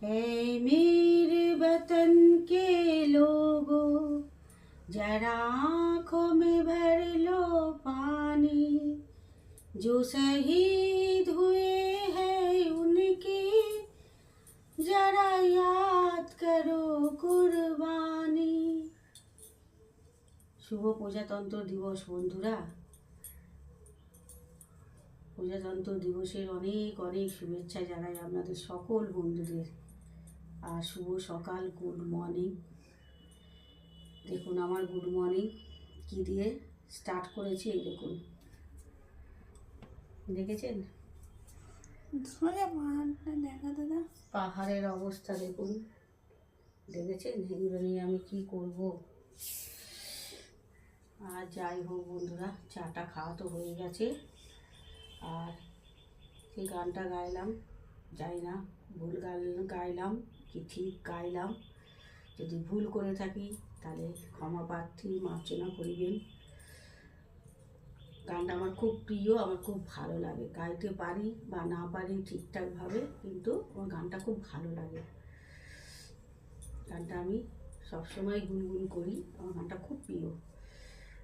है मेरे वतन के लोगों, जरा आँखों में भर लो पानी। जो शहीद हुए हैं उनकी जरा याद करो कुर्बानी। শুভ প্রজাতন্ত্র দিবস বন্ধুরা। প্রজাতন্ত্র দিবসের অনেক অনেক শুভেচ্ছা জানাই আপনাদের সকল বন্ধুদের। আর শুভ সকাল, গুড মর্নিং। দেখুন আমার গুড মর্নিং কী দিয়ে স্টার্ট করেছি, এই দেখুন, দেখেছেন দেখা দাদা পাহাড়ের অবস্থা দেখুন, দেখেছেন? এগুলো নিয়ে আমি কি করব। আর যাই হোক বন্ধুরা, চাটা খাওয়া তো হয়ে গেছে। আর সেই গানটা গাইলাম, যাই না ভুল গাইলাম কি ঠিক গাইলাম। যদি ভুল করে থাকি তাহলে ক্ষমা প্রার্থী, মার্জনা করিবেন। গানটা আমার খুব প্রিয়, আমার খুব ভালো লাগে। গাইতে পারি বা না পারি ঠিকঠাকভাবে, কিন্তু আমার গানটা খুব ভালো লাগে। গানটা আমি সবসময় গুনগুন করি, আমার গানটা খুব প্রিয়।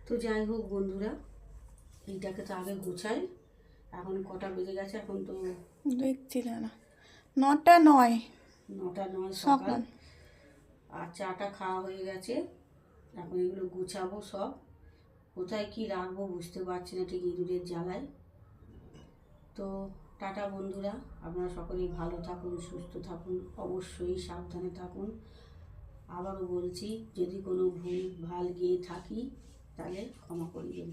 তো যাই হোক বন্ধুরা, এইটাকে তো আগে গোছাই। এখন কটা বেজে গেছে? এখন তো দেখছি না, 9টা 9 সকাল। আর চাটা খাওয়া হয়ে গেছে। এখন এগুলো গুছাবো সব। কোথায় কি রাখবো বুঝতে পারছি না ঠিক ইঁদুরের জ্বালায়। তো টাটা বন্ধুরা, আপনারা সকলেই ভালো থাকুন, সুস্থ থাকুন, অবশ্যই সাবধানে থাকুন। আবারও বলছি, যদি কোনো ভুল ভাল গিয়ে থাকি তাহলে ক্ষমা করবেন।